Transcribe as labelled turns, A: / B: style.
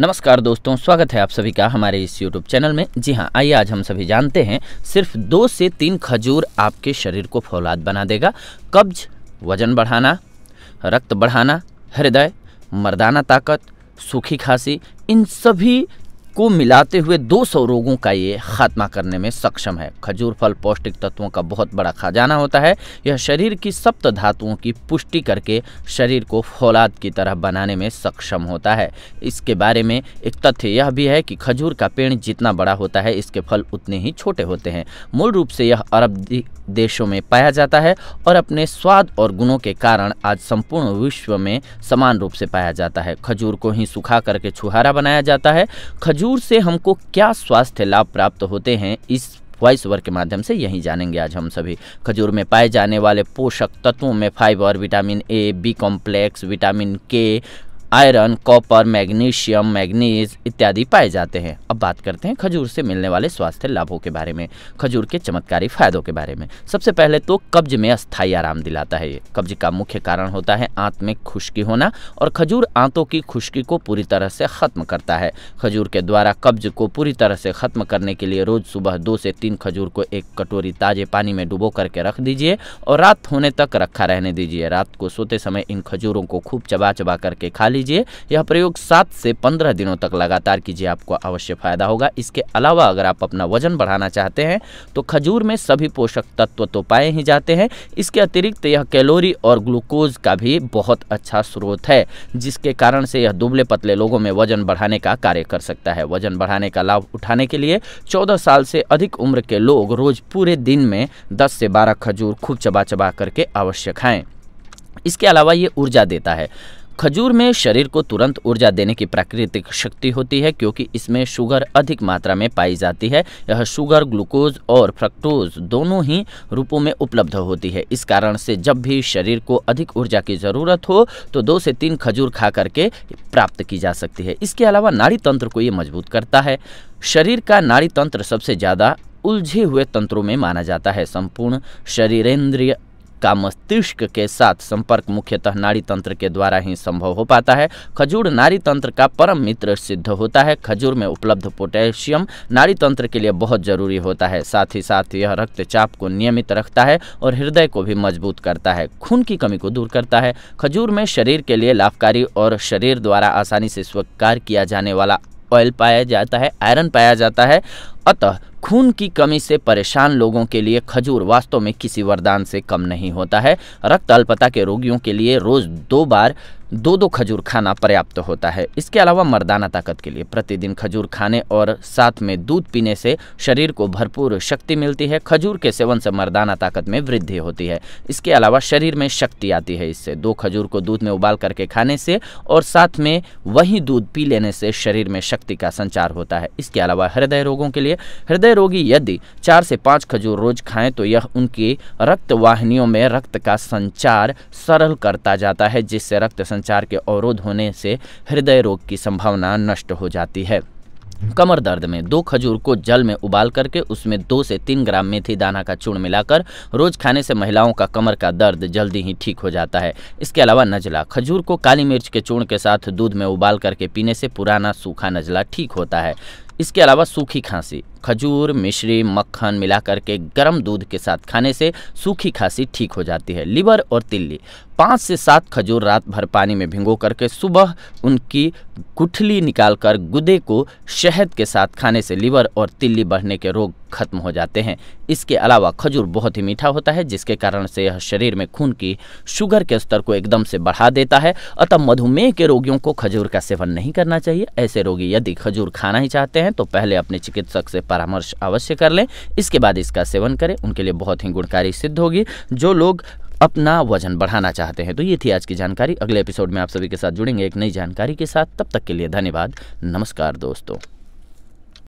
A: नमस्कार दोस्तों, स्वागत है आप सभी का हमारे इस YouTube चैनल में। जी हाँ, आइए आज हम सभी जानते हैं सिर्फ 2 से 3 खजूर आपके शरीर को फौलाद बना देगा। कब्ज, वजन बढ़ाना, रक्त बढ़ाना, हृदय, मर्दाना ताकत, सूखी खांसी, इन सभी को मिलाते हुए 200 रोगों का ये खात्मा करने में सक्षम है। खजूर फल पौष्टिक तत्वों का बहुत बड़ा खजाना होता है। यह शरीर की सप्त धातुओं की पुष्टि करके शरीर को फौलाद की तरह बनाने में सक्षम होता है। इसके बारे में एक तथ्य यह भी है कि खजूर का पेड़ जितना बड़ा होता है, इसके फल उतने ही छोटे होते हैं। मूल रूप से यह अरब देशों में पाया जाता है और अपने स्वाद और गुणों के कारण आज संपूर्ण विश्व में समान रूप से पाया जाता है। खजूर को ही सुखा करके छुहारा बनाया जाता है। खजूर से हमको क्या स्वास्थ्य लाभ प्राप्त होते हैं, इस वॉइस ओवर के माध्यम से यही जानेंगे आज हम सभी। खजूर में पाए जाने वाले पोषक तत्वों में fibre, vitamin A, B complex, vitamin K, iron, copper, magnesium, manganese इत्यादि पाए जाते हैं। अब बात करते हैं खजूर से मिलने वाले स्वास्थ्य लाभों के बारे में, खजूर के चमत्कारी फायदों के बारे में। सबसे पहले तो कब्ज में अस्थायी आराम दिलाता है। ये कब्ज का मुख्य कारण होता है आंत में खुश्की होना, और खजूर आंतों की खुश्की को पूरी तरह से खत्म करता है। खजूर के द्वारा कब्ज को पूरी तरह से खत्म करने के लिए रोज सुबह 2 से 3 खजूर को एक कटोरी ताजे पानी में डुबो करके रख दीजिए और रात होने तक रखा रहने दीजिए। रात को सोते समय इन खजूरों को खूब चबा चबा करके खा लीजिए। यह प्रयोग 7 से 15 दिनों तक लगातार कीजिए, आपको अवश्य फायदा होगा। इसके अलावा अगर आप अपना वजन बढ़ाना चाहते हैं तो खजूर में सभी पोषक तत्व तो पाए ही जाते हैं। इसके अतिरिक्त यह कैलोरी और ग्लूकोज का भी बहुत अच्छा स्रोत है, जिसके कारण से यह दुबले पतले लोगों में वजन बढ़ाने का कार्य कर सकता है। वजन बढ़ाने का लाभ उठाने के लिए 14 साल से अधिक उम्र के लोग रोज पूरे दिन में 10 से 12 खजूर खूब चबा चबा करके अवश्य खाएं। इसके अलावा ये ऊर्जा देता है। खजूर में शरीर को तुरंत ऊर्जा देने की प्राकृतिक शक्ति होती है, क्योंकि इसमें शुगर अधिक मात्रा में पाई जाती है। यह शुगर ग्लूकोज और फ्रक्टोज दोनों ही रूपों में उपलब्ध होती है। इस कारण से जब भी शरीर को अधिक ऊर्जा की ज़रूरत हो तो 2 से 3 खजूर खा करके प्राप्त की जा सकती है। इसके अलावा नाड़ी तंत्र को ये मजबूत करता है। शरीर का नाड़ी तंत्र सबसे ज़्यादा उलझे हुए तंत्रों में माना जाता है। संपूर्ण शरीरेंद्रिय का मस्तिष्क के साथ संपर्क मुख्यतः नाड़ी तंत्र के द्वारा ही संभव हो पाता है। खजूर नाड़ी तंत्र का परम मित्र सिद्ध होता है। खजूर में उपलब्ध पोटेशियम नाड़ी तंत्र के लिए बहुत जरूरी होता है। साथ ही साथ यह रक्तचाप को नियमित रखता है और हृदय को भी मजबूत करता है। खून की कमी को दूर करता है। खजूर में शरीर के लिए लाभकारी और शरीर द्वारा आसानी से स्वीकार किया जाने वाला ऑयल पाया जाता है, आयरन पाया जाता है। अतः खून की कमी से परेशान लोगों के लिए खजूर वास्तव में किसी वरदान से कम नहीं होता है। रक्त अल्पता के रोगियों के लिए रोज 2 बार 2 खजूर खाना पर्याप्त होता है। इसके अलावा मर्दाना ताकत के लिए प्रतिदिन खजूर खाने और साथ में दूध पीने से शरीर को भरपूर शक्ति मिलती है। खजूर के सेवन से मर्दाना ताकत में वृद्धि होती है। इसके अलावा शरीर में शक्ति आती है। इससे 2 खजूर को दूध में उबाल करके खाने से और साथ में वही दूध पी लेने से शरीर में शक्ति का संचार होता है। इसके अलावा हृदय रोगों के लिए हृदय रोगी यदि 4 से 5 खजूर रोज खाएं तो यह उनकी रक्त वाहिनियों में रक्त का संचार सरल करता जाता है, जिससे रक्त संचार के अवरोध होने से हृदय रोग की संभावना नष्ट हो जाती है। कमर दर्द में 2 खजूर को जल में उबाल करके उसमें 2 से 3 ग्राम मेथी दाना का चूर्ण मिलाकर रोज खाने से महिलाओं का कमर का दर्द जल्दी ही ठीक हो जाता है। इसके अलावा नजला, खजूर को काली मिर्च के चूर्ण के साथ दूध में उबाल करके पीने से पुराना सूखा नजला ठीक होता है। इसके अलावा सूखी खांसी, खजूर, मिश्री, मक्खन मिलाकर के गर्म दूध के साथ खाने से सूखी खांसी ठीक हो जाती है। लिवर और तिल्ली, 5 से 7 खजूर रात भर पानी में भिगो करके सुबह उनकी गुठली निकालकर गुदे को शहद के साथ खाने से लिवर और तिल्ली बढ़ने के रोग खत्म हो जाते हैं। इसके अलावा खजूर बहुत ही मीठा होता है, जिसके कारण से यह शरीर में खून की शुगर के स्तर को एकदम से बढ़ा देता है। अतः मधुमेह के रोगियों को खजूर का सेवन नहीं करना चाहिए। ऐसे रोगी यदि खजूर खाना ही चाहते हैं तो पहले अपने चिकित्सक से परामर्श अवश्य कर लें, इसके बाद इसका सेवन करें। उनके लिए बहुत ही गुणकारी सिद्ध होगी जो लोग अपना वजन बढ़ाना चाहते हैं। तो ये थी आज की जानकारी। अगले एपिसोड में आप सभी के साथ जुड़ेंगे एक नई जानकारी के साथ। तब तक के लिए धन्यवाद। नमस्कार दोस्तों।